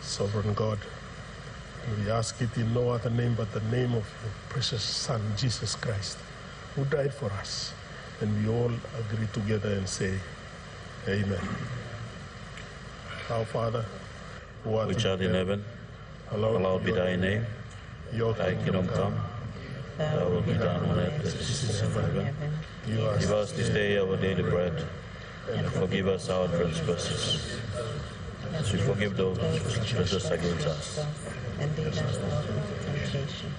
Sovereign God, and we ask it in no other name but the name of your precious Son, Jesus Christ, who died for us. And we all agree together and say, Amen. Our Father, who art in heaven, hallowed be thy name. Thy kingdom come, thy will be done on earth as it is in heaven. Give us this day our daily bread, and forgive us our trespasses, as we forgive those who trespass against us. And lead us not into temptation,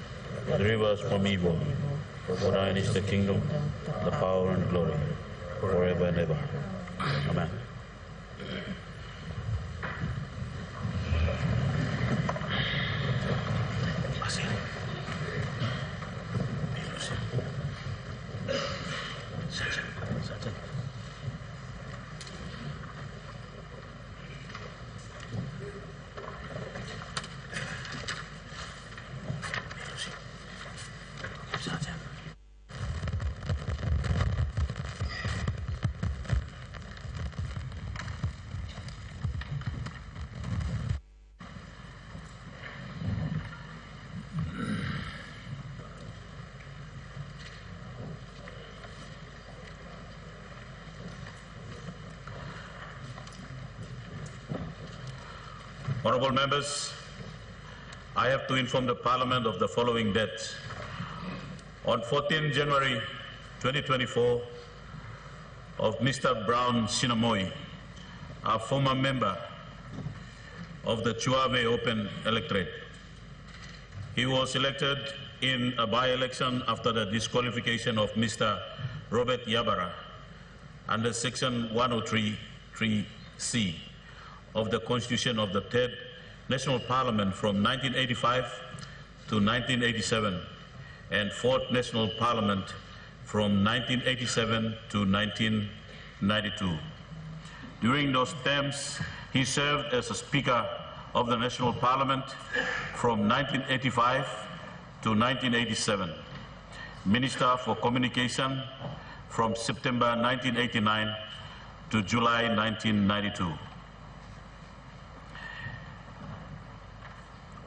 but Deliver us from evil. For thine is the kingdom, the power, and glory, forever and ever. Amen. Honourable members, I have to inform the Parliament of the following dates. On 14 January 2024, of Mr. Brown Sinamoi, a former member of the Chuave Open Electorate. He was elected in a by-election after the disqualification of Mr. Robert Yabara under Section 103(3)(c) of the Constitution of the Third National Parliament from 1985 to 1987 and Fourth National Parliament from 1987 to 1992. During those terms, he served as a Speaker of the National Parliament from 1985 to 1987, Minister for Communication from September 1989 to July 1992.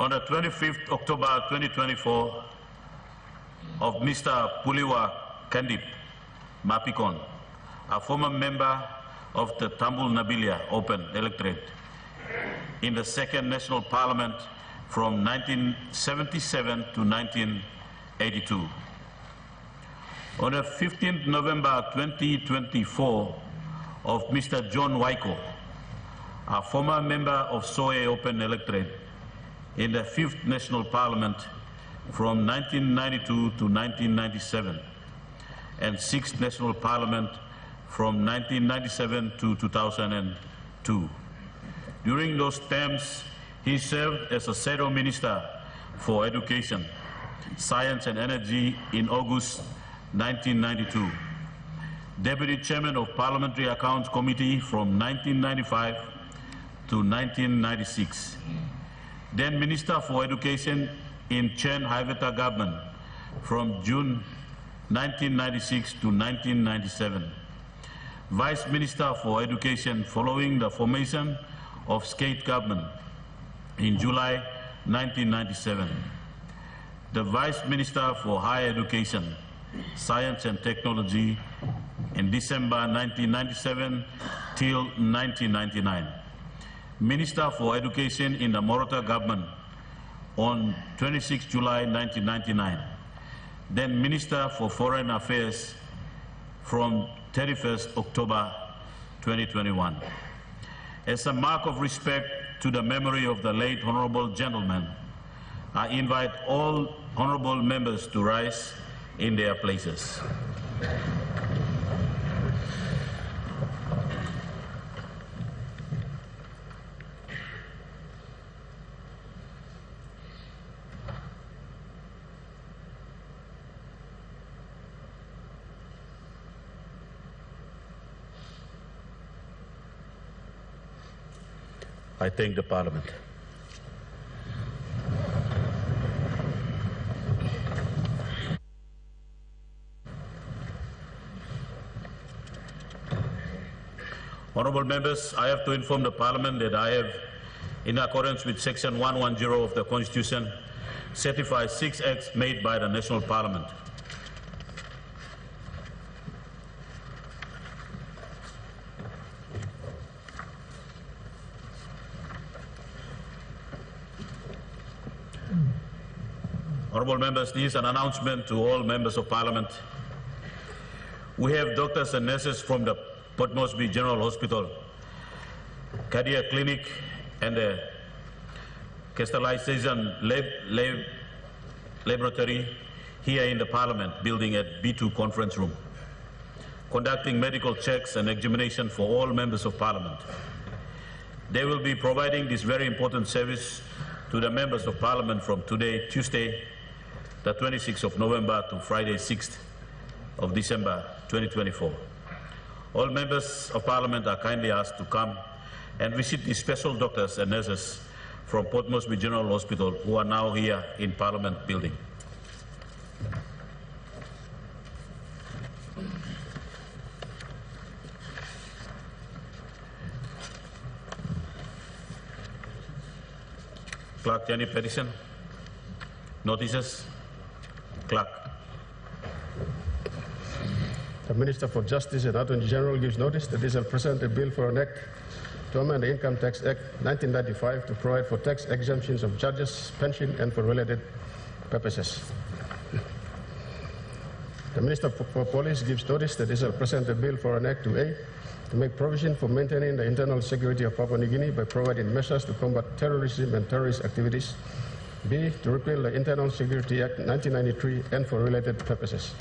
On the 25th October 2024, of Mr. Puliwa Kandip Mapikon, a former member of the Tambul Nabilia Open Electorate in the Second National Parliament from 1977 to 1982. On the 15th November 2024, of Mr. John Waiko, a former member of Soe Open Electorate in the Fifth National Parliament from 1992 to 1997 and Sixth National Parliament from 1997 to 2002. During those terms, he served as a Shadow Minister for Education, Science and Energy in August 1992, Deputy Chairman of Parliamentary Accounts Committee from 1995 to 1996, then Minister for Education in Chen Haiveta government from June 1996 to 1997, Vice Minister for Education following the formation of Skate government in July 1997, the Vice Minister for Higher Education, Science and Technology in December 1997 till 1999, Minister for Education in the Morata government on 26 July 1999, then Minister for Foreign Affairs from 31st October 2021. As a mark of respect to the memory of the late honorable gentleman, I invite all honorable members to rise in their places. I thank the Parliament. Honourable members, I have to inform the Parliament that I have in accordance with Section 110 of the Constitution, certifies 6 acts made by the National Parliament. Honourable members, this is an announcement to all members of Parliament. We have doctors and nurses from the Port Moresby General Hospital, Cardiac Clinic, and the Crystallization Laboratory here in the Parliament building at B2 Conference Room, conducting medical checks and examination for all members of Parliament. They will be providing this very important service to the members of Parliament from today, Tuesday, the 26th of November to Friday, 6th of December 2024. All members of Parliament are kindly asked to come and visit the special doctors and nurses from Port Moresby General Hospital who are now here in Parliament building. Clerk, any petition? Notices? Clerk. The Minister for Justice and Attorney General gives notice that he shall present a bill for an act to amend the Income Tax Act 1995 to provide for tax exemptions of judges, pension, and for related purposes. The Minister for Police gives notice that he shall present a bill for an act to make provision for maintaining the internal security of Papua New Guinea by providing measures to combat terrorism and terrorist activities. B, to repeal the Internal Security Act 1993 and for related purposes.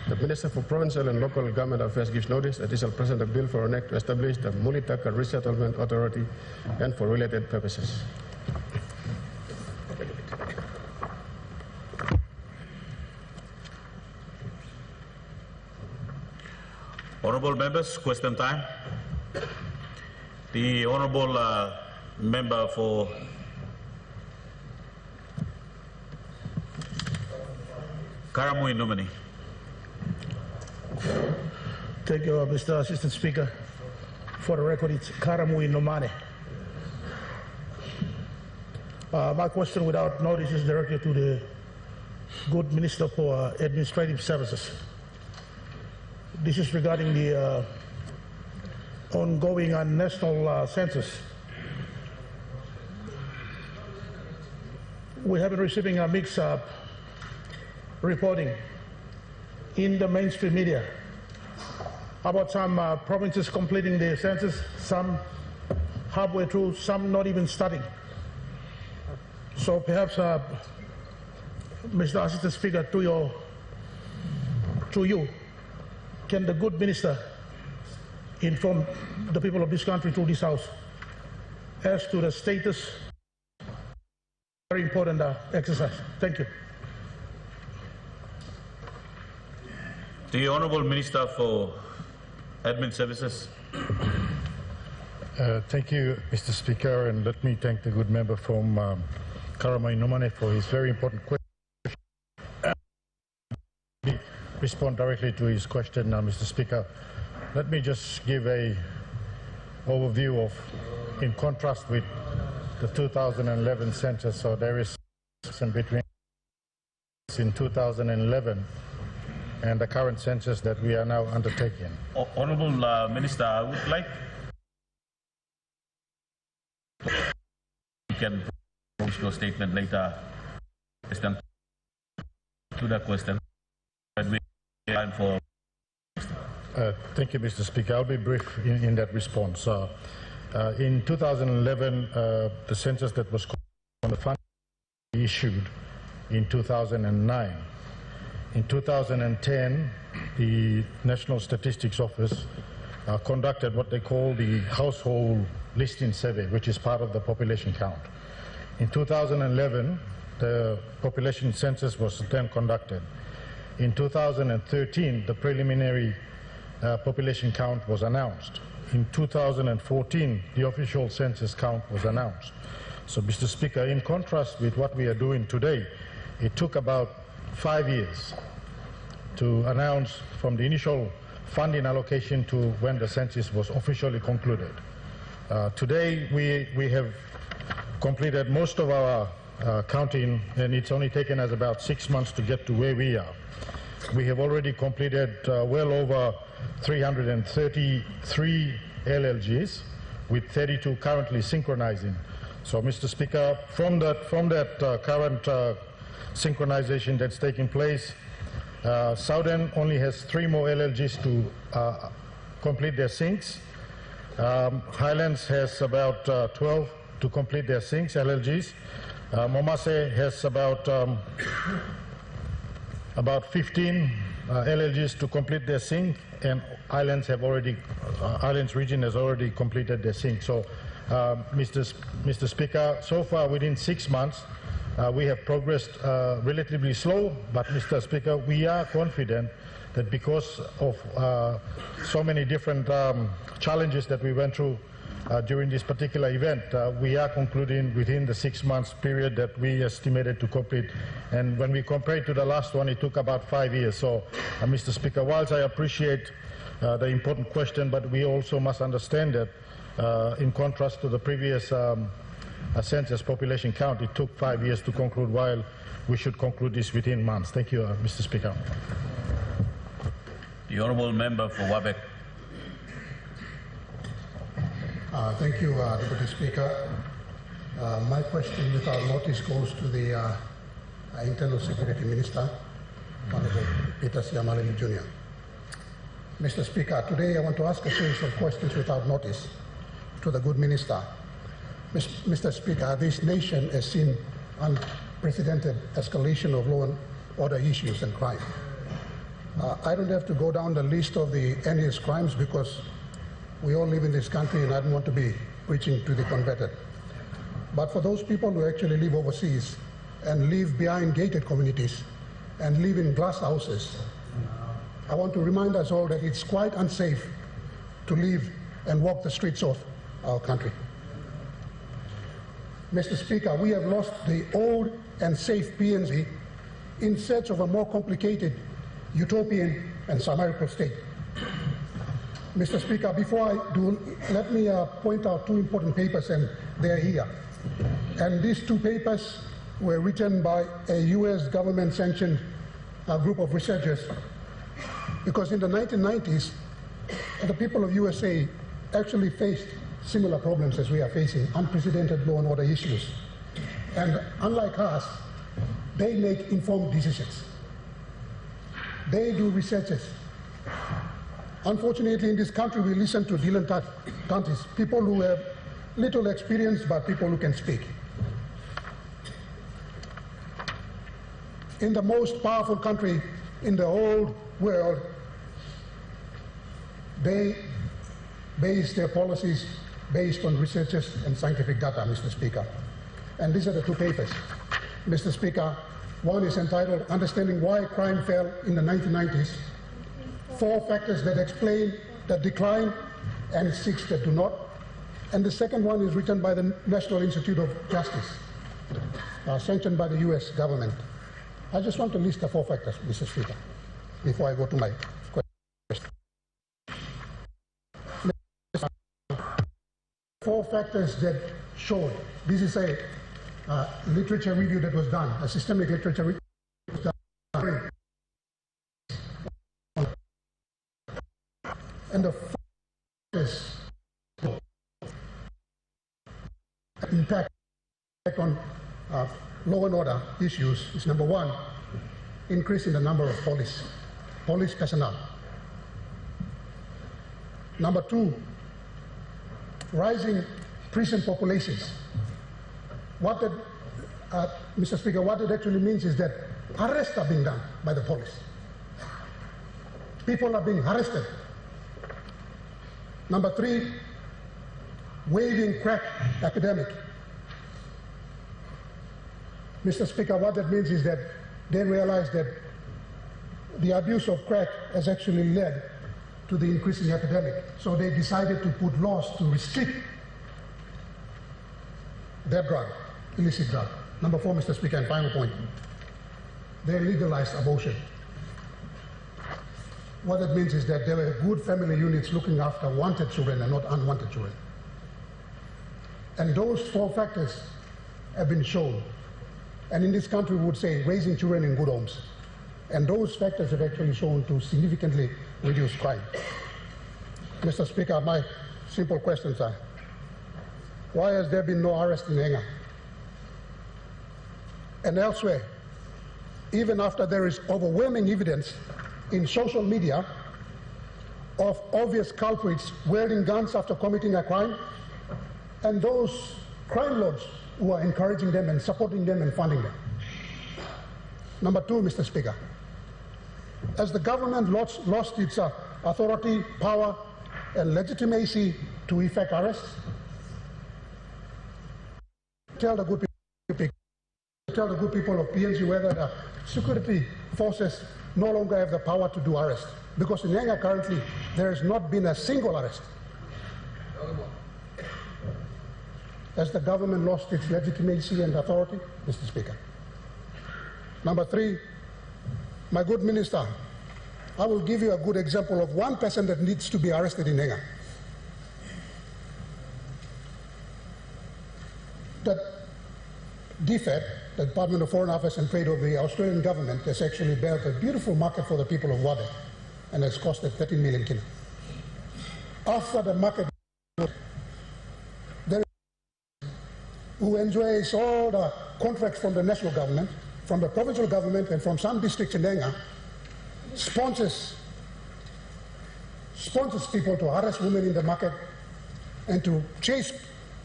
The Minister for Provincial and Local Government Affairs gives notice that he shall present a bill for an act to establish the Mulitaka Resettlement Authority and for related purposes. Honourable members, question time. The Honourable Member for Karamui Numani. Thank you, Mr. Assistant Speaker. For the record, it's Karamui Nomane. My question without notice is directed to the good Minister for Administrative Services. This is regarding the ongoing national census. We have been receiving a mix of reporting in the mainstream media about some provinces completing the census, some halfway through, some not even starting. So perhaps, Mr. Assistant Speaker, to you, can the good minister inform the people of this country through this House as to the status? Very important exercise. Thank you. The Honourable Minister for Admin Services. Thank you, Mr. Speaker, and let me thank the good member from Karamui Nomane for his very important question. Respond directly to his question, Mr. Speaker. Let me just give a overview of, in contrast with the 2011 census, so there is some between in 2011 and the current census that we are now undertaking. Honourable Minister, I would like you can post your statement later to that question. Time for Thank you, Mr. Speaker. I'll be brief in that response. In 2011, the census that was on the fund issued in 2009. In 2010, the National Statistics Office conducted what they call the household listing survey, which is part of the population count. In 2011, the population census was then conducted. In 2013, the preliminary population count was announced. In 2014, the official census count was announced. So, Mr. Speaker, in contrast with what we are doing today, it took about 5 years to announce from the initial funding allocation to when the census was officially concluded. Today, we have completed most of our counting, and it's only taken us about 6 months to get to where we are. We have already completed well over 333 LLGs, with 32 currently synchronizing. So, Mr. Speaker, from that current synchronization that's taking place, Southern only has 3 more LLGs to complete their syncs. Highlands has about 12 to complete their syncs, LLGs. Momase has about 15 LLGs to complete their sync, and Islands region has already completed their sync. So, Mr. Speaker, so far within 6 months, we have progressed relatively slow, but Mr. Speaker, we are confident that because of so many different challenges that we went through during this particular event, we are concluding within the 6 months period that we estimated to complete. And when we compare it to the last one, it took about 5 years. So, Mr. Speaker, whilst I appreciate the important question, but we also must understand that in contrast to the previous census population count, it took 5 years to conclude, while we should conclude this within months. Thank you, Mr. Speaker. The Honourable Member for Wabek. Thank you, Deputy Speaker. My question without notice goes to the Internal Security Minister, Honourable Peter Siamalemi Jr. Mr. Speaker, today I want to ask a series of questions without notice to the good minister. Mr. Speaker, this nation has seen unprecedented escalation of law and order issues and crime. I don't have to go down the list of the heinous crimes because we all live in this country and I don't want to be preaching to the converted. But for those people who actually live overseas and live behind gated communities and live in glass houses, I want to remind us all that it's quite unsafe to live and walk the streets of our country. Mr. Speaker, we have lost the old and safe PNZ in search of a more complicated, utopian and chimerical state. Mr. Speaker, before I do, let me point out 2 important papers, and they're here. And these 2 papers were written by a US government-sanctioned group of researchers, because in the 1990s, the people of USA actually faced similar problems as we are facing, unprecedented law and order issues. And unlike us, they make informed decisions. They do researches. Unfortunately, in this country, we listen to dilettantes, people who have little experience, but people who can speak. In the most powerful country in the whole world, they base their policies based on researches and scientific data, Mr. Speaker. And these are the 2 papers. Mr. Speaker, one is entitled Understanding Why Crime Fell in the 1990s, 4 factors that explain the decline, and 6 that do not. And the second one is written by the National Institute of Justice, sanctioned by the US government. I just want to list the 4 factors, Mr. Speaker, before I go to my question. 4 factors that showed, this is a literature review that was done, a systemic literature review was done. And the factors impact on law and order issues is, number 1, increase in the number of police personnel. Number 2, rising prison populations. What that, Mr. Speaker, what it actually means is that arrests are being done by the police. People are being arrested. Number 3, waving crack epidemic. Mr. Speaker, what that means is that they realize that the abuse of crack has actually led to the increasing epidemic. So they decided to put laws to restrict their drug, illicit drug. Number 4, Mr. Speaker, and final point, they legalized abortion. What that means is that there were good family units looking after wanted children and not unwanted children. And those 4 factors have been shown. And in this country, we would say raising children in good homes. And those factors have actually shown to significantly reduce crime. Mr. Speaker, my simple questions are, why has there been no arrest in Enga? And elsewhere, even after there is overwhelming evidence in social media of obvious culprits wielding guns after committing a crime, and those crime lords who are encouraging them and supporting them and funding them. Number 2, Mr. Speaker, as the government lost its authority, power, and legitimacy to effect arrests, tell the good people of PNG whether the security forces no longer have the power to do arrests. Because in Enga currently, there has not been a single arrest. As the government lost its legitimacy and authority, Mr. Speaker. Number 3, my good minister, I will give you a good example of one person that needs to be arrested in Enga. That DFAT, the Department of Foreign Affairs and Trade of the Australian government, has actually built a beautiful market for the people of Wabe, and has costed 13 million kina. After the market, there is who enjoys all the contracts from the national government, from the provincial government, and from some districts in Enga, sponsors people to harass women in the market and to chase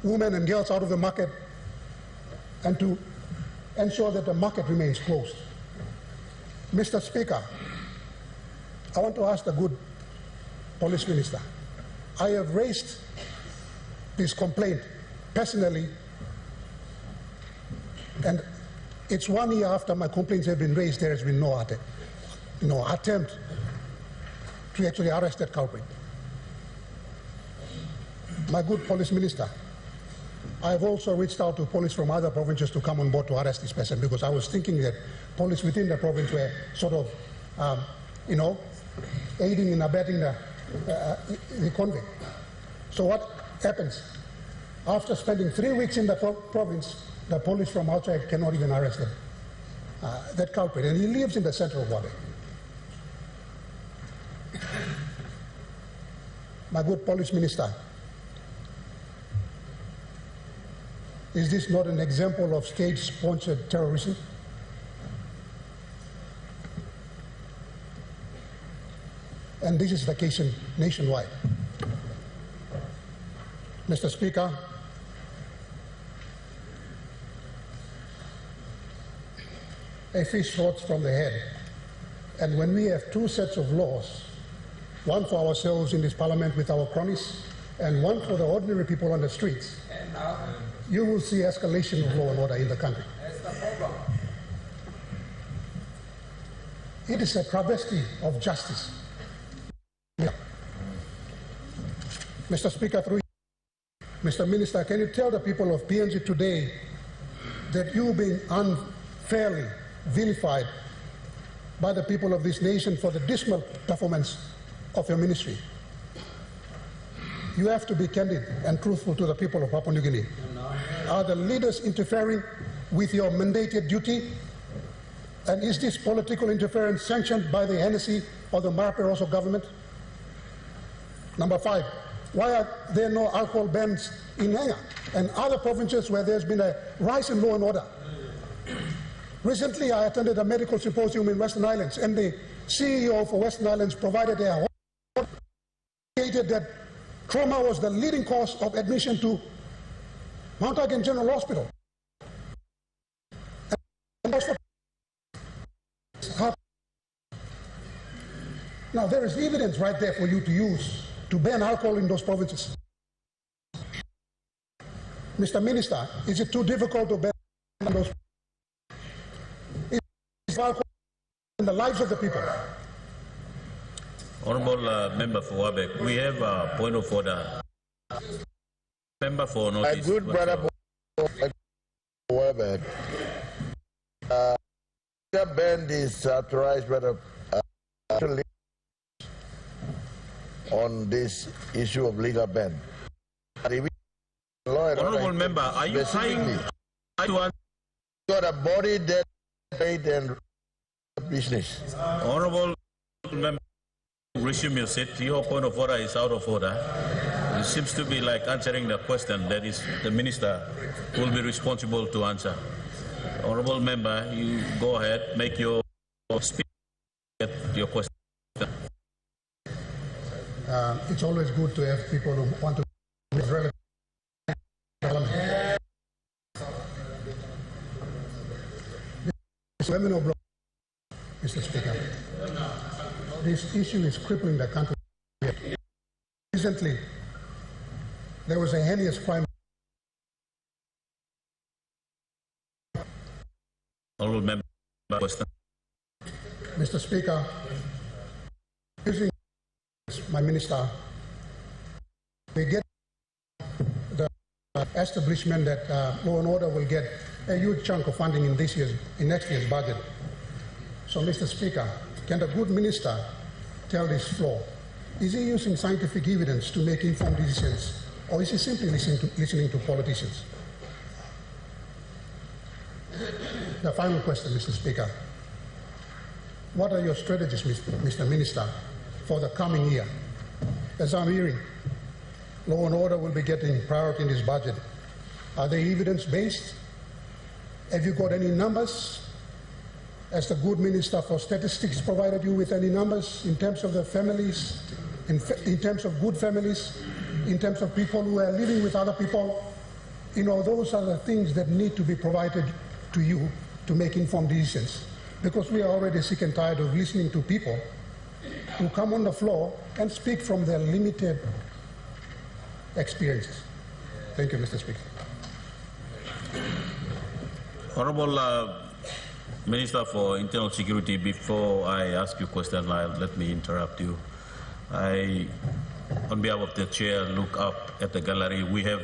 women and girls out of the market and to ensure that the market remains closed. Mr. Speaker, I want to ask the good police minister. I have raised this complaint personally, and it's 1 year after my complaints have been raised. There has been no attempt to actually arrest that culprit. My good police minister, I have also reached out to police from other provinces to come on board to arrest this person, because I was thinking that police within the province were sort of, aiding and abetting the convict. So what happens? After spending 3 weeks in the province, the police from outside cannot even arrest him, that culprit, and he lives in the center of Wabe. My good police minister, is this not an example of state-sponsored terrorism? And this is the case nationwide. Mr. Speaker, a fish rots from the head. And when we have 2 sets of laws, one for ourselves in this parliament with our cronies, and one for the ordinary people on the streets, you will see escalation of law and order in the country. It is a travesty of justice. Yeah. Mr. Speaker, through you, Mr. Minister, can you tell the people of PNG today that you've been unfairly vilified by the people of this nation for the dismal performance of your ministry? You have to be candid and truthful to the people of Papua New Guinea. Are the leaders interfering with your mandated duty? And is this political interference sanctioned by the NSC or the Mara Peroso government? Number 5, why are there no alcohol bans in Enga and other provinces where there's been a rise in law and order? Recently, I attended a medical symposium in Western Islands, and the CEO for Western Islands provided a stated that trauma was the leading cause of admission to Mount Again General Hospital. Now, there is evidence right there for you to use to ban alcohol in those provinces. Mr. Minister, is it too difficult to ban those? Is alcohol in the lives of the people? Honorable Member for Wabe, we have a point of order. Member for notice. My good brother Wabe, the ban is authorized by the on this issue of legal ban. law and Honorable order member, are you trying to answer? Got a body that paid and business. Honorable member, resume your seat. Your point of order is out of order. It seems to be like answering the question that is the minister will be responsible to answer. Honorable member, you go ahead, make your speech, get your question. It's always good to have people who want to be relevant. Mr. Speaker, this issue is crippling the country. Recently, there was a heinous crime. Honorable member, question. Mr. Speaker, using my minister, we get the establishment that law and order will get a huge chunk of funding in next year's budget. So, Mr. Speaker, can the good minister tell this floor, is he using scientific evidence to make informed decisions, or is he simply listening to politicians? The final question, Mr. Speaker. What are your strategies, Mr. Minister, for the coming year? As I'm hearing, law and order will be getting priority in this budget. Are they evidence-based? Have you got any numbers? Has the good Minister for Statistics provided you with any numbers in terms of the families, in terms of good families, in terms of people who are living with other people? You know, those are the things that need to be provided to you to make informed decisions. Because we are already sick and tired of listening to people who come on the floor and speak from their limited experiences. Thank you, Mr. Speaker. Honorable Minister for Internal Security, before I ask you questions, let me interrupt you. I, on behalf of the chair, look up at the gallery. We have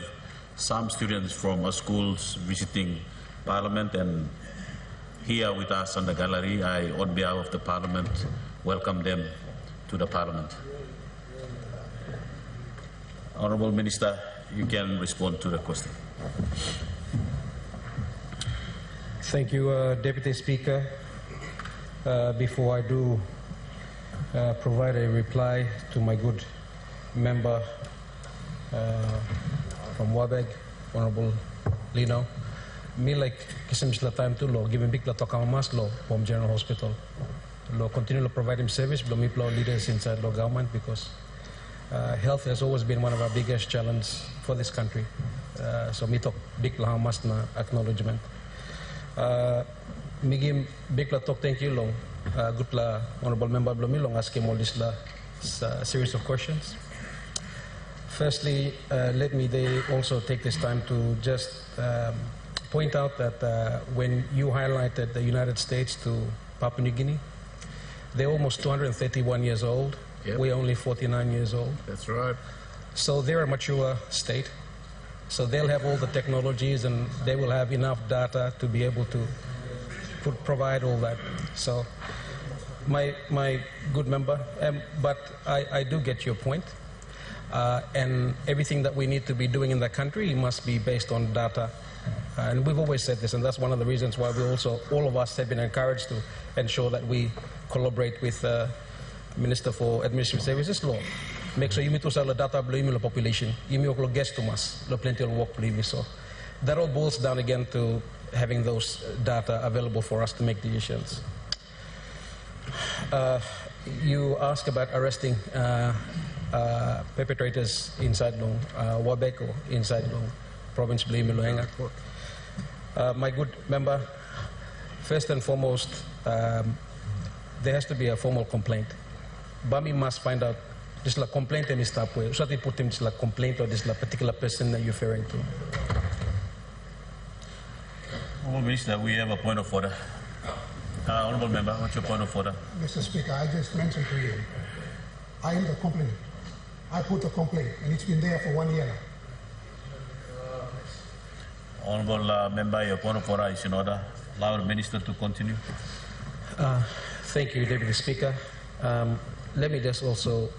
some students from our schools visiting Parliament and here with us on the gallery. I, on behalf of the Parliament, welcome them to the Parliament. Honorable Minister, you can respond to the question. Thank you, Deputy Speaker. Before I do provide a reply to my good member from Wabeg, Honorable Lino, me like kisamisla time to law, given big la toka mas law from General Hospital. Law continue to provide him service, but me law leaders inside law government because health has always been one of our biggest challenges for this country. So me talk big la mas na acknowledgement. Migim big la talk thank you long. Good la Honorable Member Blomi long asking all this la series of questions. Firstly, let me also take this time to just point out that when you highlighted the United States to Papua New Guinea, they're almost 231 years old. Yep. We're only 49 years old. That's right. So they're a mature state. So they'll have all the technologies and they will have enough data to be able to provide all that. So my good member, but I do get your point. And everything that we need to be doing in the country must be based on data. And we've always said this, and that's one of the reasons why we also, all of us have been encouraged to ensure that we collaborate with the Minister for Administrative Services Law. Make sure you meet us all the data below the population. You meet all guests to us, the plenty of work below. So that all boils down again to having those data available for us to make decisions. You ask about arresting perpetrators inside Long, Wabeko, inside Long, province Blimiloenga. My good member, first and foremost, there has to be a formal complaint. Bami must find out this la complaint and stop where. So they put him this la complaint or this la particular person that you're referring to. Honourable Minister, we have a point of order. Honourable Member, what's your point of order? Mr. Speaker, I just mentioned to you, I am the complainant. I put the complaint, and it's been there for 1 year now. Honourable Member, your point of order is in order. Allow the Minister to continue. Thank you, Deputy Speaker. Let me just also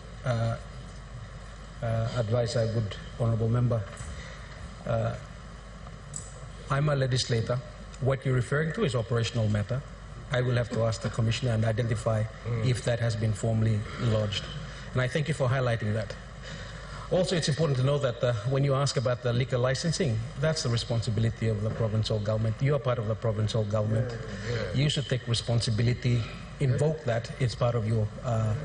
advise our good Honourable Member. I'm a legislator. What you're referring to is operational matter. I will have to ask the Commissioner and identify if that has been formally lodged. And I thank you for highlighting that. Also, it's important to know that when you ask about the liquor licensing, that's the responsibility of the provincial government. You are part of the provincial government. You should take responsibility, invoke that. It's part of your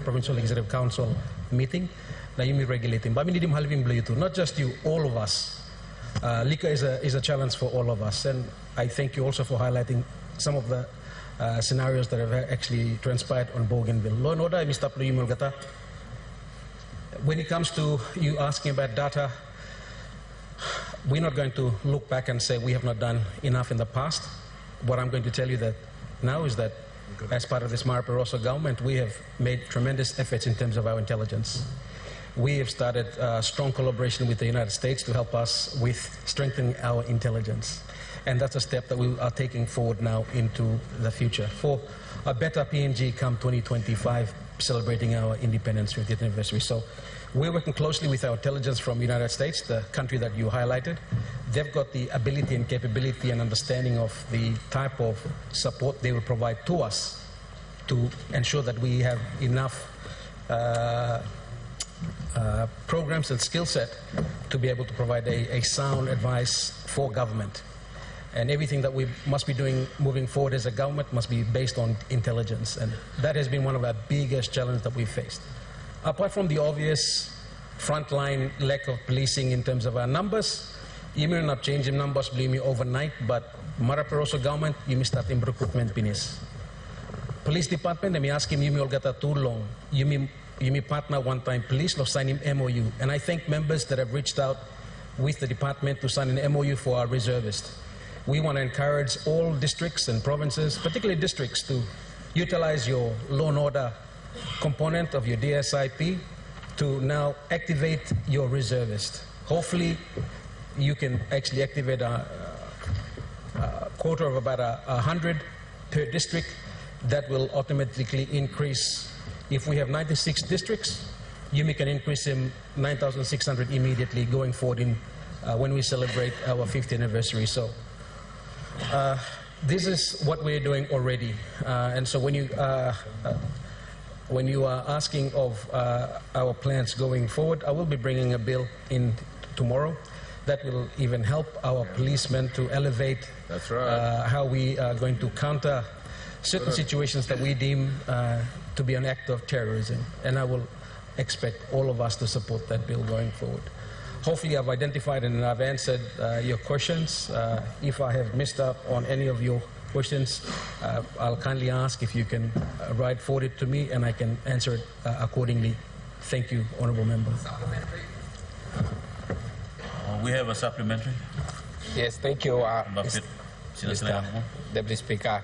Provincial Executive Council meeting. Now you may regulate him. Not just you, all of us. Liquor is a challenge for all of us. And I thank you also for highlighting some of the scenarios that have actually transpired on Bougainville. Law and order, Mr. Pluyimulgata. When it comes to you asking about data, we're not going to look back and say we have not done enough in the past. What I'm going to tell you that now is that as part of this Mara Barroso government, we have made tremendous efforts in terms of our intelligence. We have started strong collaboration with the United States to help us with strengthening our intelligence. And that's a step that we are taking forward now into the future for a better PNG come 2025, celebrating our independence 50th anniversary. So we're working closely with our intelligence from the United States, the country that you highlighted. They've got the ability and capability and understanding of the type of support they will provide to us to ensure that we have enough programs and skill set to be able to provide a sound advice for government. And everything that we must be doing moving forward as a government must be based on intelligence. And that has been one of our biggest challenges that we've faced. Apart from the obvious frontline lack of policing in terms of our numbers, you may not change the numbers, believe me, overnight, but Mara Barroso government, you may start in recruitment pinis. Police department, let me ask him, you may all get too long. You may partner one time police, or sign him MOU. And I thank members that have reached out with the department to sign an MOU for our reservists. We want to encourage all districts and provinces, particularly districts, to utilize your law and order component of your DSIP to now activate your reservist. Hopefully, you can actually activate a quota of about 100 per district. That will automatically increase. If we have 96 districts, you can increase them 9,600 immediately going forward in, when we celebrate our 50th anniversary. So. This is what we're doing already, and so when you are asking of our plans going forward, I will be bringing a bill in tomorrow that will even help our policemen to elevate how we are going to counter certain situations that we deem to be an act of terrorism, and I will expect all of us to support that bill going forward. Hopefully I've identified and I've answered your questions. If I have missed out on any of your questions, I'll kindly ask if you can write forward it to me and I can answer it accordingly. Thank you, Honourable Member. We have a supplementary. Yes, thank you, Mr. Deputy Speaker.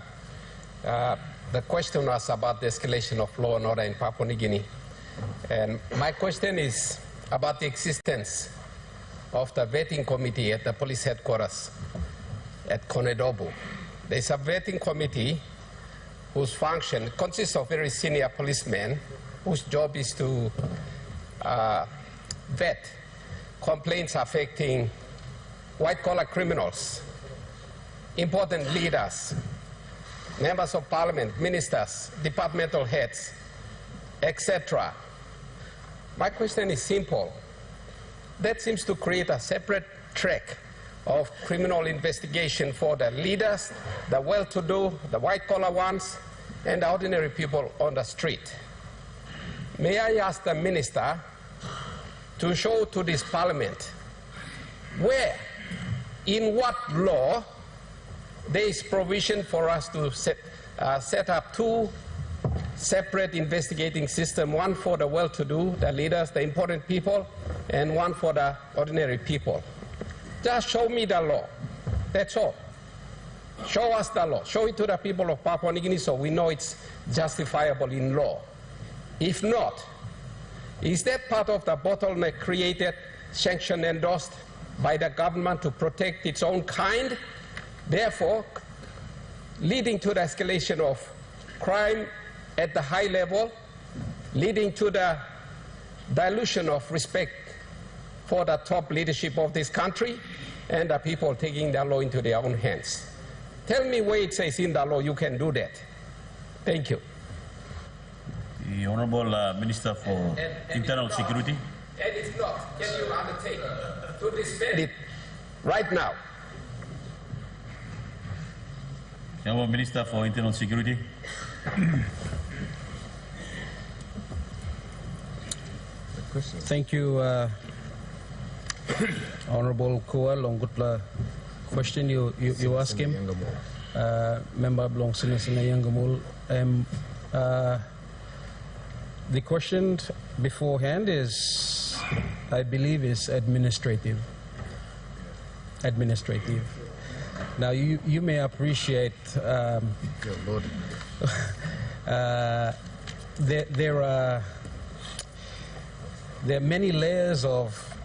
The question was about the escalation of law and order in Papua New Guinea. And my question is about the existence of the vetting committee at the police headquarters at Konedobu. There's a vetting committee whose function consists of very senior policemen whose job is to vet complaints affecting white-collar criminals, important leaders, members of parliament, ministers, departmental heads, etc. My question is simple. That seems to create a separate track of criminal investigation for the leaders, the well-to-do, the white-collar ones, and the ordinary people on the street. May I ask the minister to show to this parliament where, in what law, there is provision for us to set up two separate investigating systems, one for the well-to-do, the leaders, the important people, and one for the ordinary people. Just show me the law. That's all. Show us the law. Show it to the people of Papua New Guinea so we know it's justifiable in law. If not, is that part of the bottleneck created, sanctioned, endorsed by the government to protect its own kind, therefore leading to the escalation of crime at the high level, leading to the dilution of respect for the top leadership of this country, and the people taking the law into their own hands. Tell me where it says in the law you can do that. Thank you. The Honorable Minister for Internal Security. And if not, can you undertake to disband it right now? The Honorable Minister for Internal Security. Thank you, Honorable Kua Longutla. Question you ask him, Member Blong Sinasina Yangamul. The question beforehand is, I believe, is administrative. Administrative. Now you may appreciate there are many layers of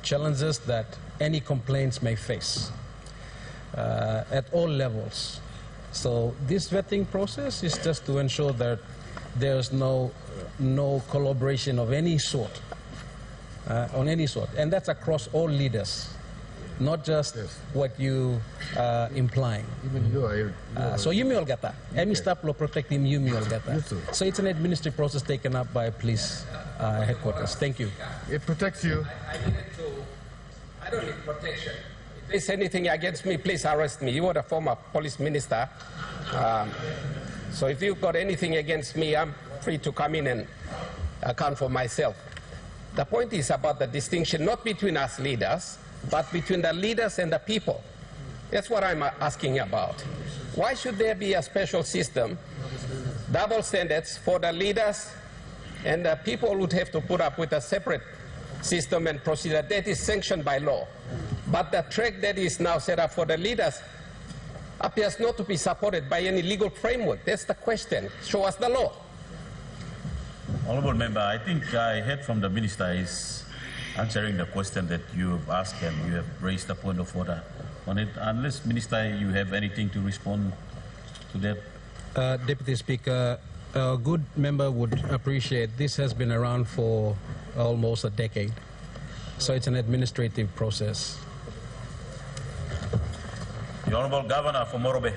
challenges that any complaints may face at all levels. So this vetting process is just to ensure that there's no collaboration of any sort, on any sort, and that's across all leaders, not just what you implying. So you may all get that. Any staff law protecting you may all get that. So it's an administrative process taken up by police headquarters. Thank you. It protects you. I don't need protection. If there's anything against me, please arrest me. You are the former police minister. So if you've got anything against me, I'm free to come in and account for myself. The point is about the distinction, not between us leaders, but between the leaders and the people. That's what I'm asking about. Why should there be a special system, double standards for the leaders, and the people would have to put up with a separate system and procedure that is sanctioned by law? But the track that is now set up for the leaders appears not to be supported by any legal framework. That's the question. Show us the law. Honorable Member, I think I heard from the Minister is answering the question that you have asked and you have raised a point of order on it. Unless, Minister, you have anything to respond to that? Deputy Speaker, a good member would appreciate this has been around for almost a decade. So it's an administrative process. The Honorable Governor for Morobe.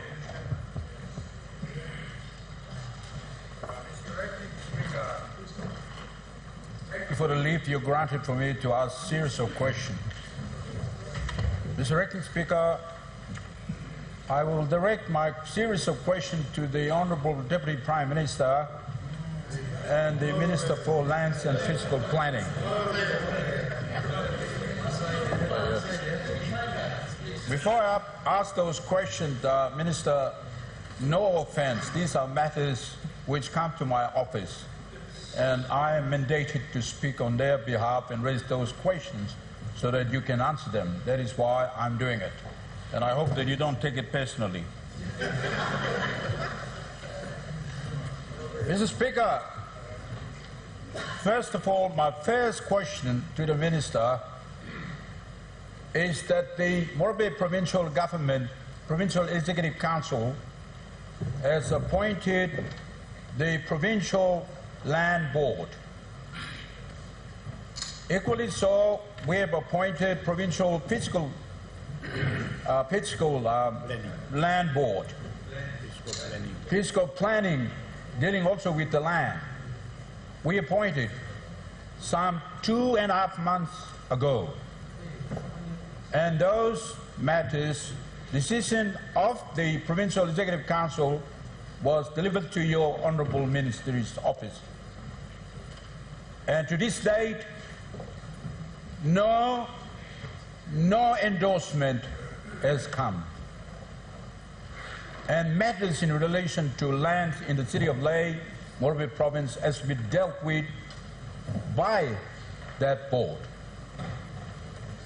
Thank you for the leave you granted for me to ask a series of questions. Mr. Acting Speaker, I will direct my series of questions to the Honorable Deputy Prime Minister and the Minister for Lands and Physical Planning. Before I ask those questions, Minister, no offense, these are matters which come to my office, and I am mandated to speak on their behalf and raise those questions so that you can answer them. That is why I'm doing it, and I hope that you don't take it personally. Mr. Speaker, first of all, my first question to the Minister is that the Morobe Provincial Government, Provincial Executive Council, has appointed the Provincial Land Board. Equally so, we have appointed Provincial Land Board. Fiscal Planning, dealing also with the land. We appointed some 2.5 months ago. And those matters, decision of the Provincial Executive Council was delivered to your Honourable Minister's office. And to this date, no endorsement has come. And matters in relation to lands in the city of Lae, Morobe province, has been dealt with by that board.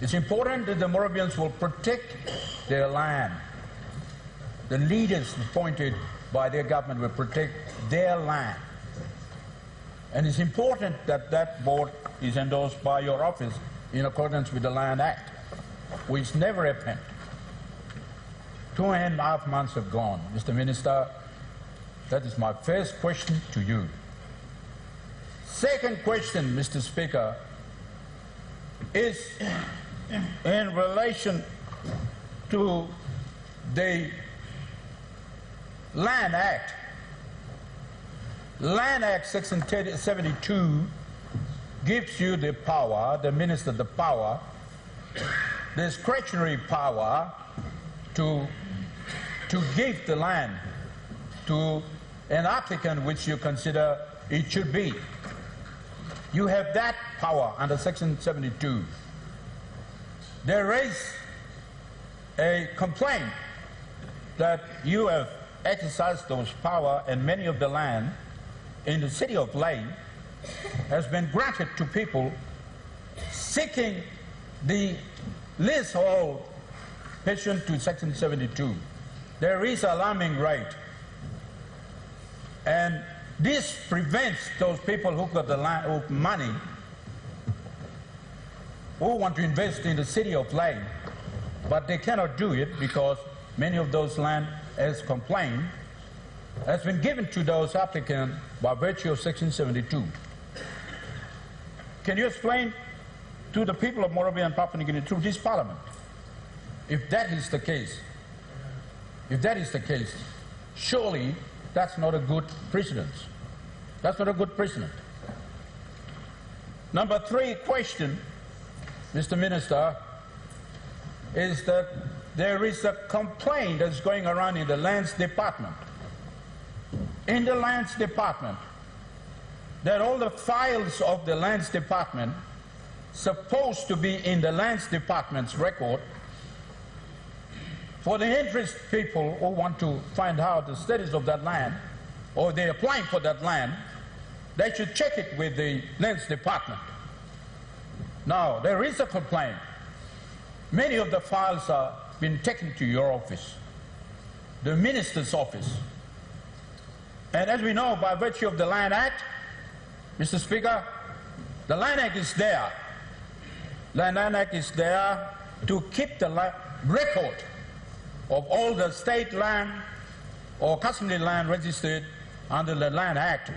It's important that the Morobians will protect their land. The leaders appointed by their government will protect their land. And it's important that that board is endorsed by your office in accordance with the Land Act, which never happened. 2.5 months have gone. Mr. Minister, that is my first question to you. Second question, Mr. Speaker, is in relation to the Land Act. Land Act Section 72 gives you the power, the minister the power, discretionary power to give the land to an applicant which you consider it should be. You have that power under Section 72. There is a complaint that you have exercised those power, and many of the land in the city of Lae has been granted to people seeking the leasehold pursuant to Section 72. There is an alarming rate, and this prevents those people who got the land, who money, who want to invest in the city of Lae, but they cannot do it because many of those land, as complained, has been given to those applicants by virtue of Section 72. Can you explain to the people of Morobe and Papua New Guinea through this Parliament, if that is the case, surely that's not a good precedent. That's not a good precedent. Number 3 question, Mr. Minister, is that there is a complaint that's going around in the Lands Department. In the Lands Department, that all the files of the Lands Department supposed to be in the Lands Department's record for the interest people who want to find out the status of that land, or they're applying for that land, they should check it with the Lands Department. Now, there is a complaint. Many of the files have been taken to your office, the Minister's office. And as we know, by virtue of the Land Act, Mr. Speaker, the Land Act is there. The Land Act is there to keep the record of all the state land or customary land registered under the Land Act.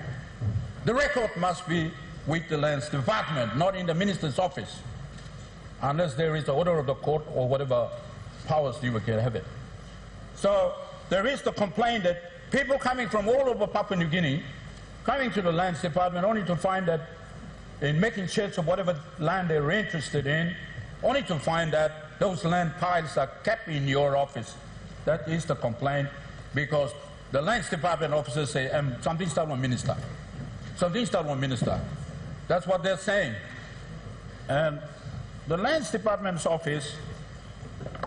The record must be with the Lands Department, not in the Minister's office, unless there is an order of the court or whatever powers you can have it. So there is the complaint that people coming from all over Papua New Guinea, coming to the Lands Department only to find that in making checks of whatever land they're interested in, only to find that those land piles are kept in your office. That is the complaint, because the Lands Department officers say, something start with Minister. Something start with Minister. That's what they're saying. And the Lands Department's office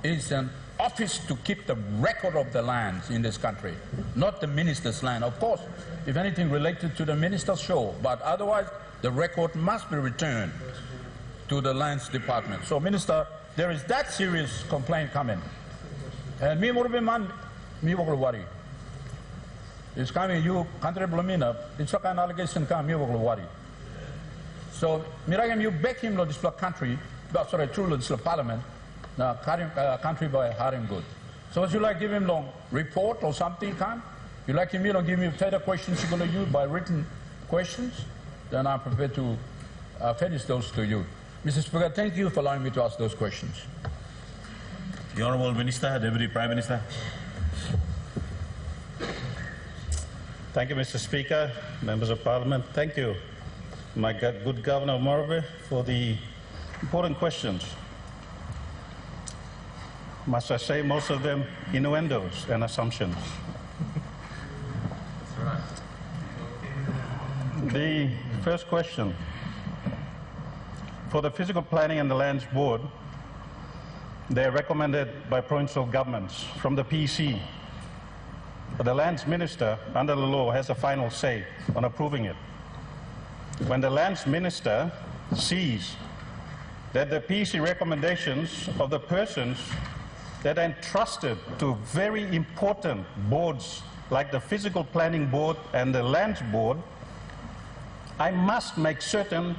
is an office to keep the record of the lands in this country, not the minister's land. Of course, if anything related to the minister's, sure, but otherwise the record must be returned to the Lands Department. So, Minister, there is that serious complaint coming. And me man, me worry. It's coming, you country blamina, it's a kind of allegation come, me worry. So, Miragam, you back him to this country, sorry, through this Parliament, country by hiring good. So would you like give him long report or something, can? You like him to give me further questions you're going to use by written questions? Then I'm prepared to finish those to you. Mr. Speaker, thank you for allowing me to ask those questions. The Honourable Minister, Deputy Prime Minister. Thank you, Mr. Speaker, members of Parliament. Thank you, my good Governor of Morobe, for the important questions. Must I say, most of them innuendos and assumptions. The first question, for the Physical Planning and the Lands Board, they are recommended by provincial governments from the PC. The Lands Minister, under the law, has a final say on approving it. When the Lands Minister sees that the PC recommendations of the persons that are entrusted to very important boards like the Physical Planning Board and the Lands Board, I must make certain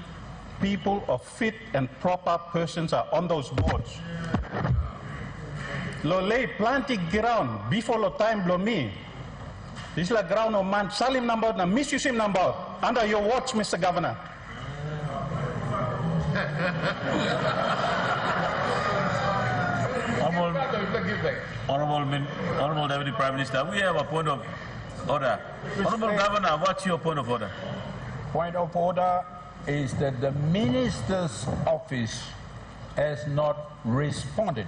people of fit and proper persons are on those boards. Lo lay planting ground before lo time blow me. This is the ground of man salim number na misuse him number under your watch, Mr. Governor. give back. Honorable Deputy Prime Minister, we have a point of order. Honorable Governor, what's your point of order? Point of order is that the minister's office has not responded.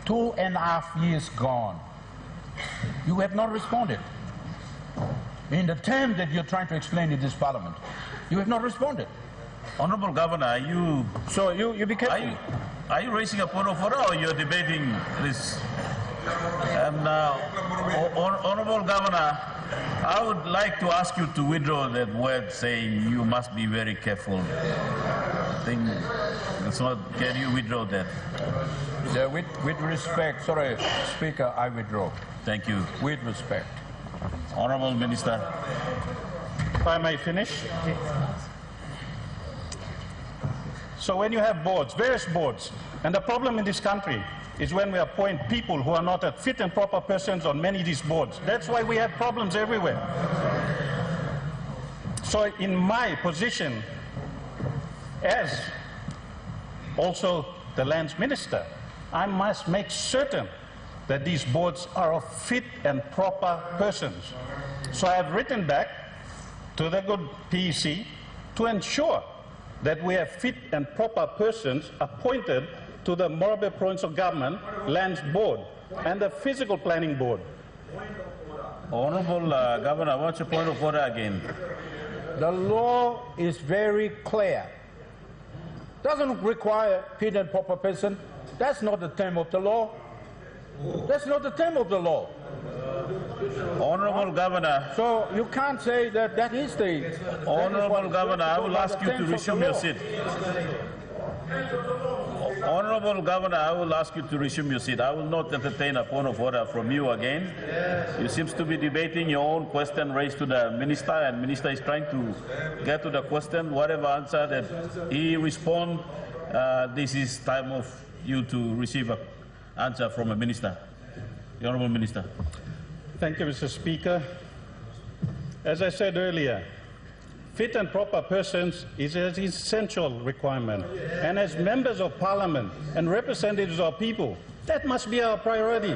2.5 years gone. You have not responded. In the term that you're trying to explain in this parliament, you have not responded. Honorable Governor, are you... So you be careful. Are you raising a point of order or you're debating this? And Honorable Governor, I would like to ask you to withdraw that word saying you must be very careful. I think it's not, can you withdraw that? Yeah, with respect, sorry, Speaker, I withdraw. Thank you. With respect. Honorable Minister. If I may finish. So when you have boards, various boards, and the problem in this country is when we appoint people who are not fit and proper persons on many of these boards. That's why we have problems everywhere. So in my position as also the lands minister, I must make certain that these boards are of fit and proper persons. So I have written back to the good PEC to ensure that we have fit and proper persons appointed to the Morobe Provincial Government Lands Board and the Physical Planning Board. Honorable Governor, what's your point of order again? The law is very clear. Doesn't require fit and proper person. That's not the term of the law. That's not the term of the law. Honorable Governor. So you can't say that that is the... Honorable Governor, I will ask you to resume your seat. Honorable Governor, I will ask you to resume your seat. I will not entertain a point of order from you again. You seem to be debating your own question raised to the minister, and minister is trying to get to the question. Whatever answer that he responds, this is time of you to receive an answer from a minister. The Honorable Minister. Thank you, Mr. Speaker. As I said earlier, fit and proper persons is an essential requirement. And as members of parliament and representatives of people, that must be our priority.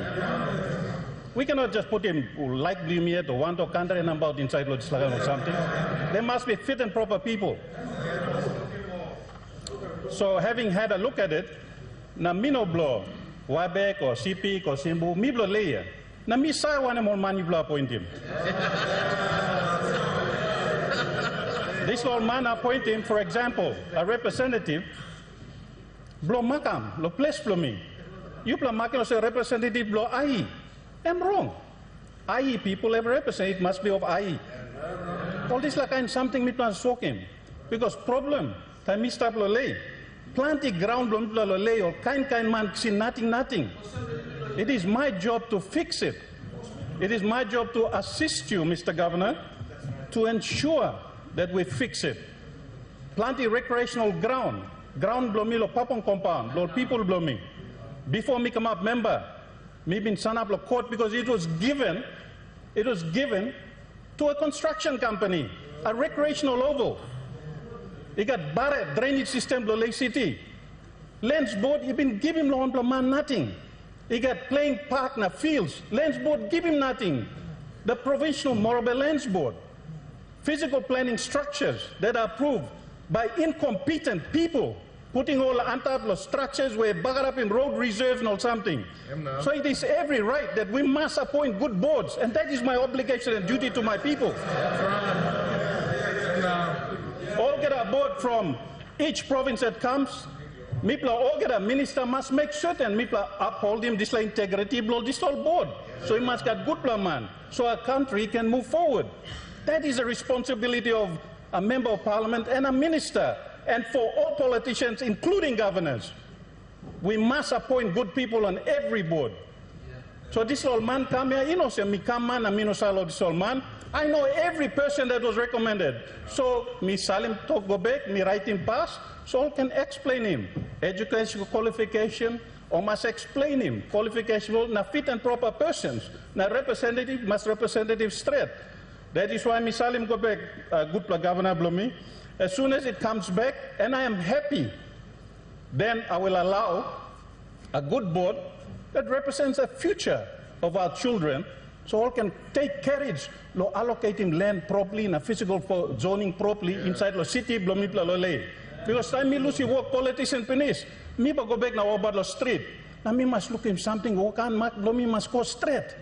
We cannot just put him like Blumier to one to country and about inside legislation or something. There must be fit and proper people. So having had a look at it, na mino blow, Wabek or CP or Simbu, mi blow layer. Na mi sa wane mon mani blow appoint him. This old man appoint him, for example, a representative, blow makam, lo place blow me. You blow makam as a representative blow ai. I'm wrong. Ai people have represented must be of ai. All this like I'm something me plan soak him. Because problem, time me stop lo lay. Plenty ground blow me lo lay or kind man see nothing. It is my job to fix it. It is my job to assist you, Mr. Governor, to ensure that we fix it. Plenty recreational ground blow me lo papong compound, lo people blow me. Before me come up member, me been son up lo court because it was given to a construction company, a recreational oval. It got barred drainage system lo Lake City. Lands board, you been giving lo on man nothing. He got playing partner fields. Lands board give him nothing. The provincial Morobe Lands Board. Physical planning structures that are approved by incompetent people, putting all the structures where bugger up in road reserves and all something. So it is every right that we must appoint good boards, and that is my obligation and duty to my people. All get a board from each province that comes. Mipla all get a minister must make certain Mipla uphold him this integrity blow this whole board. So he must get good man, so our country can move forward. That is a responsibility of a member of parliament and a minister, and for all politicians, including governors. We must appoint good people on every board. So this old man come here, you know, say me come man and me no salo this old man. I know every person that was recommended. So me salim talk go back, me write him pass, so I can explain him. Educational qualification, or must explain him. Qualification na fit and proper persons. Na representative must representative straight. That is why me salim go back, good Governor Blumi. As soon as it comes back, and I am happy, then I will allow a good board That represents the future of our children, so all can take carriage, lo allocate him land properly in a physical zoning properly inside the city, blo mipla lo lay. Because time me lose work politician penis, me go back now about the street. Now me must look him something, walk on, blo me must go straight.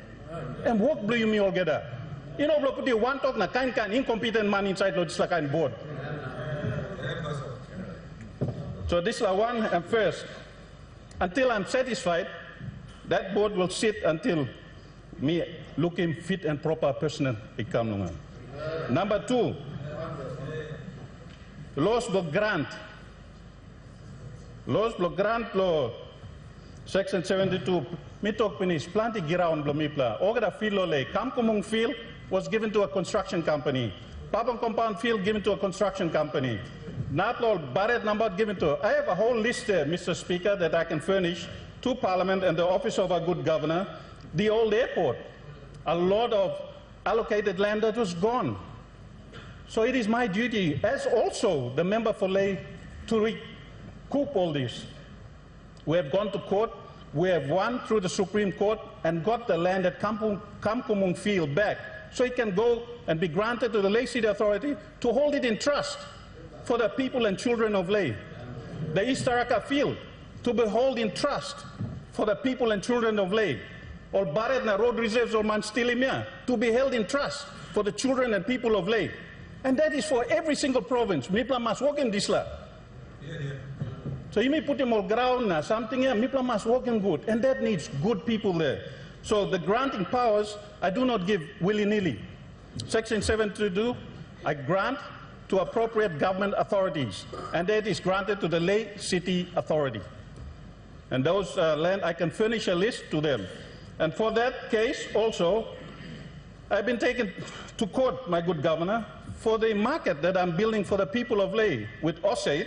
And walk blow you me all together. You know, blo put the one talk na kind incompetent man inside lo this kind board. So this is one and first. Until I'm satisfied, that board will sit until me looking fit and proper person become. Number two, laws block grant. Laws block grant law, section 72. Me talk finish, plenty ground blo mipla. Ogada field lo lay. Kamkumung field was given to a construction company. Papang compound field given to a construction company. Naplol Barrett number given to. I have a whole list there, Mr. Speaker, that I can furnish to Parliament and the Office of a Good Governor. The old airport, a lot of allocated land that was gone. So it is my duty, as also the member for Ley, to recoup all this. We have gone to court, we have won through the Supreme Court and got the land at Kamkumung Field back, so it can go and be granted to the Ley City Authority to hold it in trust for the people and children of Ley. The East Taraka Field, to be held in trust for the people and children of Ley. Or Barret na road reserves or Manstilimia, to be held in trust for the children and people of Ley. And that is for every single province. Mipla must walk in this la. So you may put him on ground na something here, Mipla must walk in good. And that needs good people there. So the granting powers, I do not give willy-nilly. Section 722, I grant to appropriate government authorities, and that is granted to the Ley City Authority. And those land, I can furnish a list to them. And for that case also, I've been taken to court, my good governor, for the market that I'm building for the people of Ley with OSAID,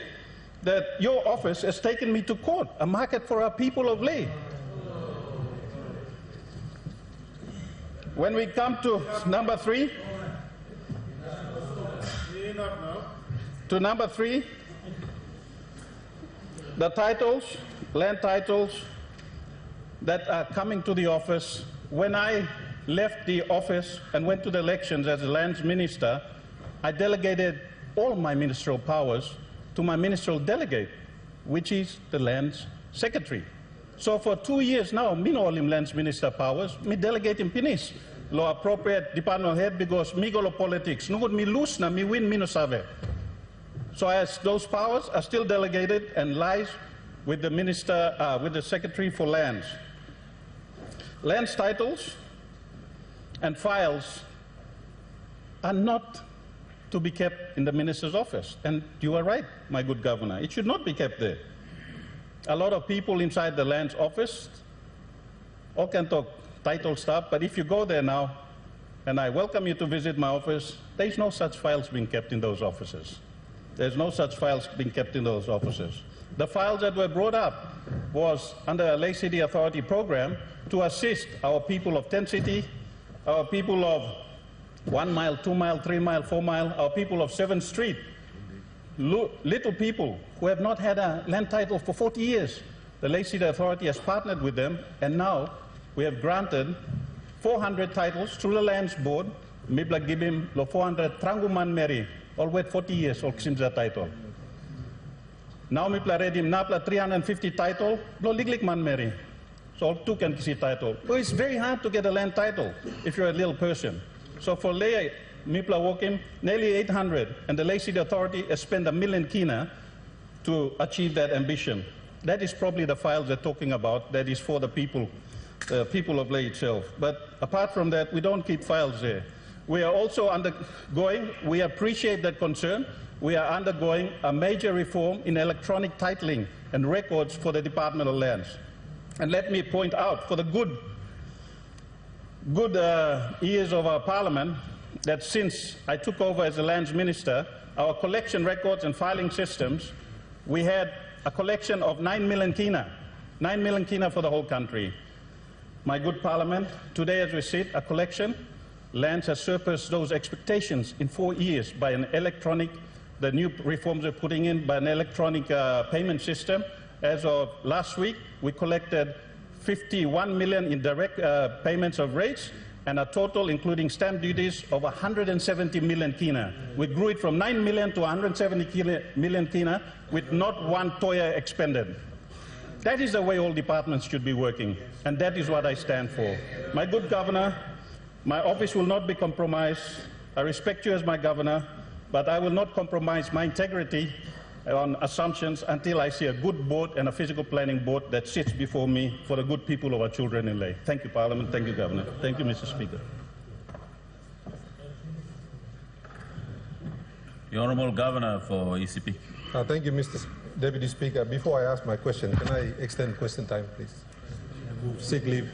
that your office has taken me to court, a market for our people of Ley. When we come to number three, the titles, land titles that are coming to the office. When I left the office and went to the elections as a lands minister, I delegated all my ministerial powers to my ministerial delegate, which is the lands secretary. So for 2 years now, me no olim lands minister powers, me delegate in pinis, lo appropriate department head because me go lo politics. Nugod me lose na me win me no save. So as those powers are still delegated and lies with the minister, with the secretary for lands. Lands titles and files are not to be kept in the minister's office. And you are right, my good governor. It should not be kept there. A lot of people inside the lands office all can talk title stuff, but if you go there now, and I welcome you to visit my office, there's no such files being kept in those offices. There's no such files being kept in those offices. The files that were brought up was under a Ley City Authority program to assist our people of 10 City, our people of 1 mile, 2 mile, 3 mile, 4 mile, our people of 7th Street, little people who have not had a land title for 40 years. The Ley City Authority has partnered with them, and now we have granted 400 titles through the Lands Board. Mibla give him 400 Tranguman Mary, all wait 40 years, all Ximza title. Now Mibla read him Napla 350 title, lo liglik man Mary. So all two can see title. So it's very hard to get a land title if you're a little person. So for Ley, Mipla Wokim, nearly 800, and the Ley City Authority has spent $1 million kina to achieve that ambition. That is probably the files they're talking about. That is for the people of Ley itself. But apart from that, we don't keep files there. We are also undergoing, we appreciate that concern, we are undergoing a major reform in electronic titling and records for the Department of Lands. And let me point out, for the good years of our Parliament, that since I took over as the Lands Minister, our collection records and filing systems, we had a collection of 9 million kina. 9 million kina for the whole country. My good Parliament, today as we sit, a collection, Lands has surpassed those expectations in 4 years by an electronic, the new reforms we're putting in, by an electronic payment system. As of last week, we collected 51 million in direct payments of rates, and a total, including stamp duties, of 170 million kina. We grew it from 9 million to 170 million kina with not one toya expended. That is the way all departments should be working, and that is what I stand for. My good governor, my office will not be compromised. I respect you as my governor, but I will not compromise my integrity on assumptions until I see a good board and a physical planning board that sits before me for the good people of our children in Leh. Thank you, Parliament. Thank you, Governor. Thank you, Mr. Speaker. The Honourable Governor for ECP. Thank you, Mr. Deputy Speaker. Before I ask my question, can I extend question time, please? Sick leave.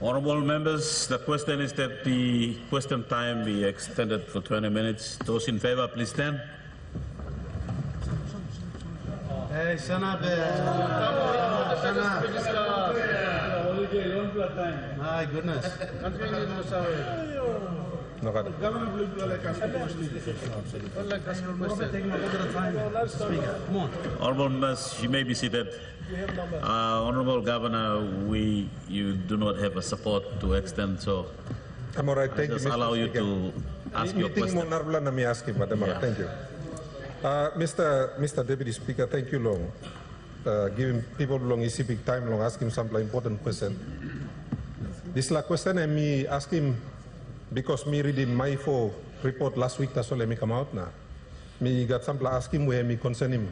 Honourable members, the question is that the question time be extended for 20 minutes. Those in favour, please stand. Hey, my goodness. No, Honourable members, you may be seated. Honourable Governor, you do not have a support to extend, so I'm all right. Thank just you, Mr. allow you Speaker. to ask your question. Thank you. Mr. Deputy Speaker, thank you long. Giving people long ECP time long ask him some important question. This la question and me ask him because me reading my report last week that's all me come out now. Me got some ask him where me concern him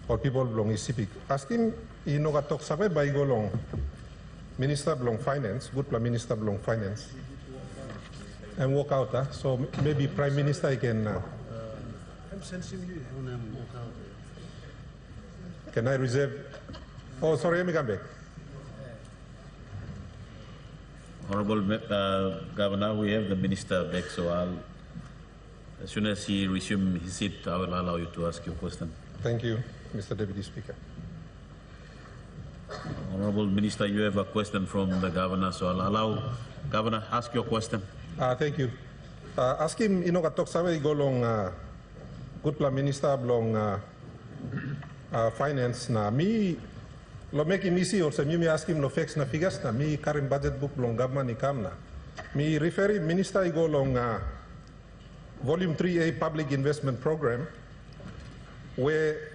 or people belong ECP. Ask him you know got talk sabe by go long. Minister belong finance, good plan minister belong finance. And walk out, so maybe Prime Minister I can can I reserve? Oh, sorry, let me come back. Honourable Governor, we have the Minister back, so as soon as he resumes his seat, I will allow you to ask your question. Thank you, Mr. Deputy Speaker. Honourable Minister, you have a question from the Governor, so I'll allow Governor ask your question. Thank you. Ask him, you know, talk sabe go long good plan minister belong finance na me lo make him easy also me ask him lo facts na figures na me current budget book long government ni kam na me refer minister go long volume 3A public investment program where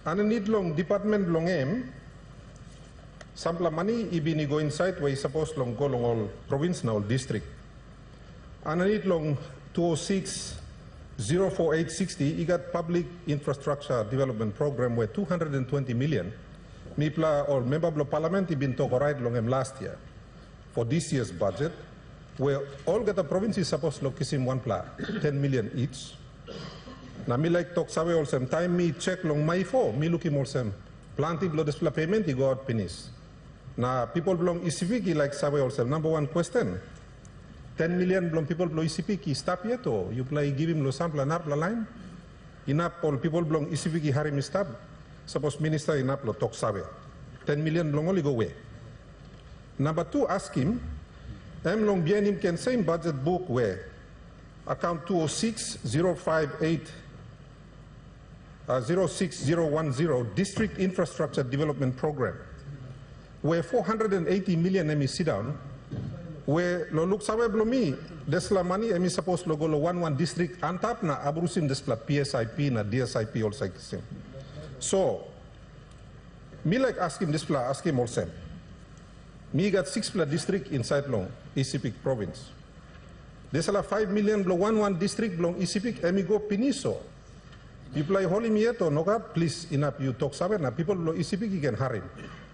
underneath long department long aim sampla money ibini go inside where supposed long go long all province na all district underneath long 206 04860, you got public infrastructure development program where 220 million. Mipla or member of parliament been talk right long last year for this year's budget, where all the provinces supposed to kiss him one pla 10 million each. Now me like talk sabe all same time me check long my for me looking all same planting blow display payment he go out finish. Now people belong ECP like sabe all same number one question. 10 million belum people belum ECP ki stop yet or you play give him lo sample and la line enough all people belum ECP ki hari stop suppose minister enough lo talk sabe 10 million belum only go away. Number two ask him long bien him can same budget book where account 206 058 06010 district infrastructure development program where 480 million sit down where lo look sabe blomi desla money emi supposed lo go lo 11 district antap na abrusim desla PSIP na DSIP also same. So me like ask him also me got 6 district inside long ECP province desla 5 million lo 11 district long ECP emi go piniso you play holy mieto no god please enough you talk sabe na people lo ECP can harim.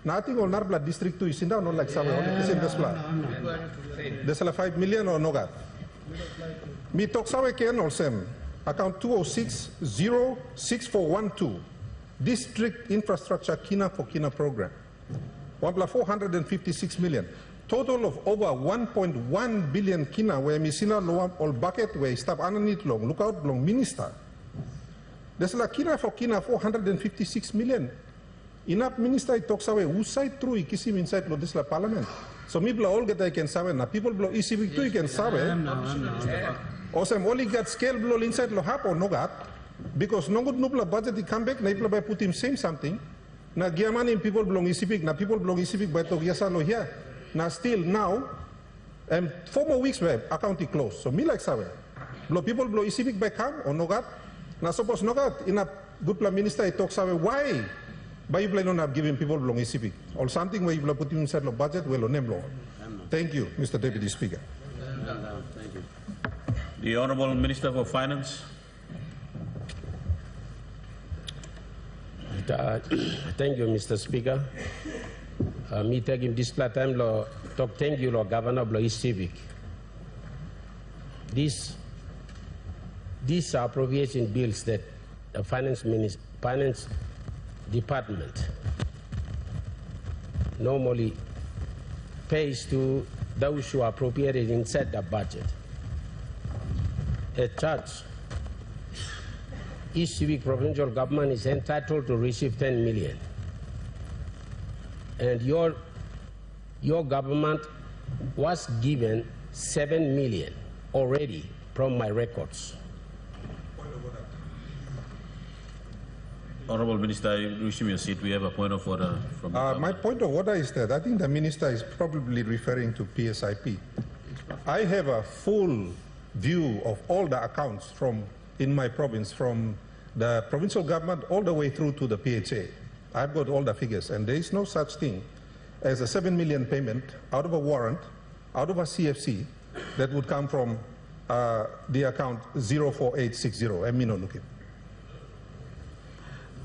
Nothing or Narbla district to Isinda, not like Sabe, only is in this plan. There's a 5 million or no God. Me talk Sabe Ken or Sem, account 206 06412, district infrastructure Kina for Kina program. 456 million. Total of over 1.1 billion Kina where Misina Loam all bucket where stop underneath long, look out long minister. There's a Kina for Kina 456 million. Enough minister talks away who side through kisim inside lo this la parliament. So me bla all get I can sabe na people blow ECB too you can sabe. Osem only got scale blow inside lo hap or no got because no good nubla budget he come back na by put him same something Na giamani people belong isipik, na people belong isipik by Togiasa no here. Na still now, and 4 more weeks where account is closed. So me like sabe. Blow people blow isipik by come or no got. Na suppose no got in a good plan minister talk sabe why. But you plan on not giving people belong isipik or something where you put inside the budget well on them law. Thank you, Mr. Deputy Speaker. Thank you. The Honourable Minister for Finance. Thank you, Mr. Speaker. Me taking this platform to thank you, Governor of East Civic. These are appropriation bills that the finance department normally pays to those who are appropriated inside the budget. As such, East Civic provincial government is entitled to receive 10 million. And your government was given 7 million already from my records. Honourable Minister, you resume your seat. We have a point of order from my point of order is that I think the Minister is probably referring to PSIP. I have a full view of all the accounts in my province, from the provincial government all the way through to the PHA. I've got all the figures, and there is no such thing as a 7 million payment out of a warrant, out of a CFC, that would come from the account 04860.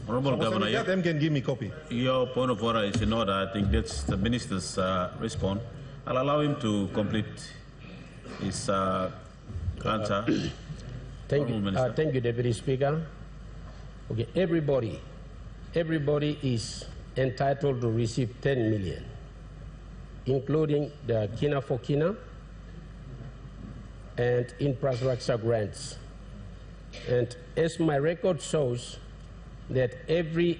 Honourable Governor, them can give me copy. Your point of order is in order. I think that's the Minister's response. I'll allow him to complete his answer. Thank you, Deputy Speaker. Okay, everybody is entitled to receive 10 million, including the Kina for Kina and infrastructure grants. And as my record shows, that every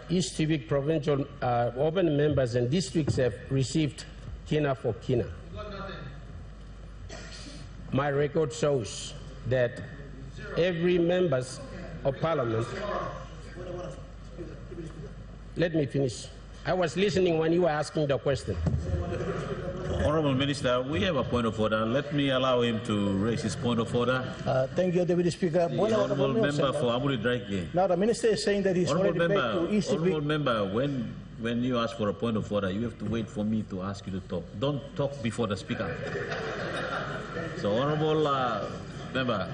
East Civic provincial urban members and districts have received Kina for Kina. My record shows that every members of Parliament. Let me finish. I was listening when you were asking the question. Honourable Minister, we have a point of order. Let me allow him to raise his point of order. Thank you, Deputy Speaker. The Honourable Member for Amuri Draike. Now the Minister is saying that he's already back to East Civic. Honourable Member, when you ask for a point of order, you have to wait for me to ask you to talk. Don't talk before the Speaker. So, Honourable Member,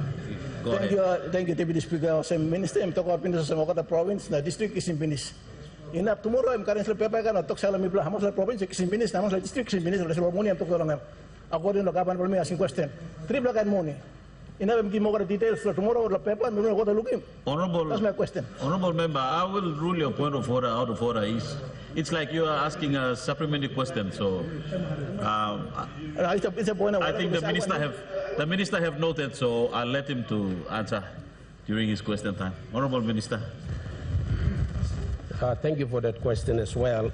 go ahead. Thank you, Deputy Speaker. Minister, I'm talking about Minister Samokata Province. The district is in Pinis. Tomorrow, I'm currently preparing to talk to the Hamos province, is in Pinis, Hamos district is in Pinis, the money I'm talking about. According to the government, for me asking question. 3 black and money. Enough give more details for tomorrow, the paper, and we will go to look him. That's my question. Honourable Member, I will rule your point of order out of order. It's like you are asking a supplementary question, so it's a point of order. I think the minister have noted, so I'll let him to answer during his question time. Honourable Minister. Thank you for that question as well.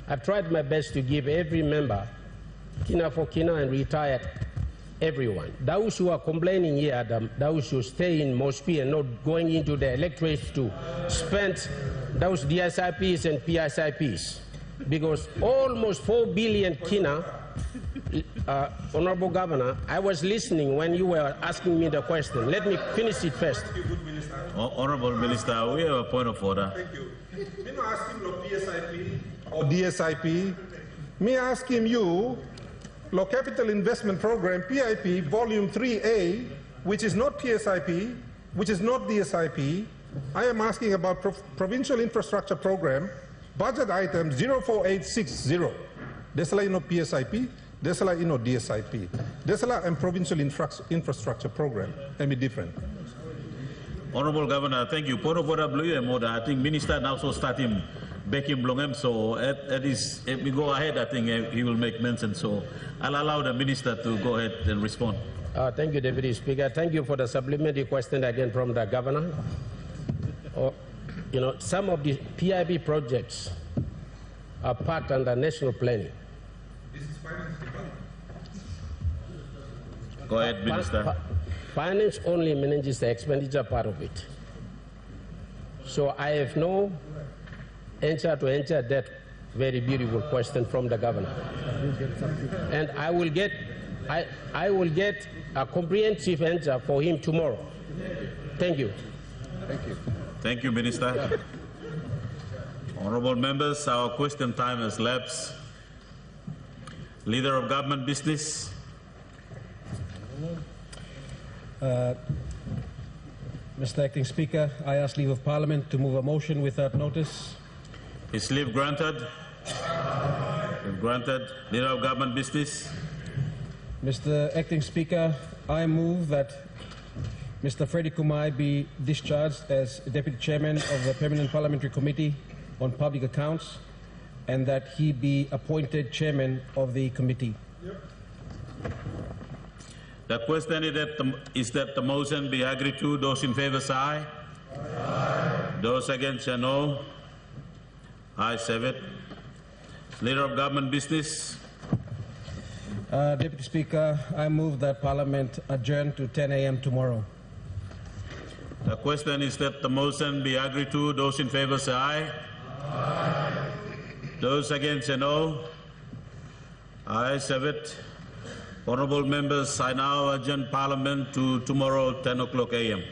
I've tried my best to give every member Kina for Kina and retired everyone. Those who are complaining here, those who stay in Mosby and not going into the electorates to spend those DSIPs and PSIPs, because almost 4 billion Kina, Honourable Governor, I was listening when you were asking me the question. Let me finish it first. Honourable Minister, we have a point of order. Thank you. Me not ask him lo PSIP or DSIP. Me ask him you lo Capital Investment Program, PIP, Volume 3A, which is not PSIP, which is not DSIP. I am asking about Provincial Infrastructure Program, budget item 04860. Desala ino PSIP, desala ino DSIP. Desala and Provincial Infrastructure Program. Let me different. Honourable Governor, thank you. Point of order, blue and more. I think Minister now so start him back in Blongem. So if we go ahead, I think he will make mention. So I'll allow the Minister to go ahead and respond. Thank you, Deputy Speaker. Thank you for the supplementary question again from the Governor. Some of the PIB projects are part under national planning. This is Finance Department. Go ahead, Minister. Finance only manages the expenditure part of it. So I have no answer to answer that very beautiful question from the governor. And I will get a comprehensive answer for him tomorrow. Thank you. Thank you. Thank you, Minister. Honorable members, our question time has lapsed. Leader of Government Business. Mr. Acting Speaker, I ask leave of Parliament to move a motion without notice. Is leave granted? Leave granted. Leader of Government Business. Mr. Acting Speaker, I move that Mr. Freddie Kumai be discharged as Deputy Chairman of the Permanent Parliamentary Committee on Public Accounts and that he be appointed Chairman of the committee. The question is that the motion be agreed to. Those in favor say aye. Aye. Those against say no. Ayes have it. Leader of Government Business. Deputy Speaker, I move that Parliament adjourn to 10 a.m. tomorrow. The question is that the motion be agreed to. Those in favor say aye. Aye. Those against say no. Ayes have it. Honourable members, I now adjourn Parliament to tomorrow 10 o'clock a.m.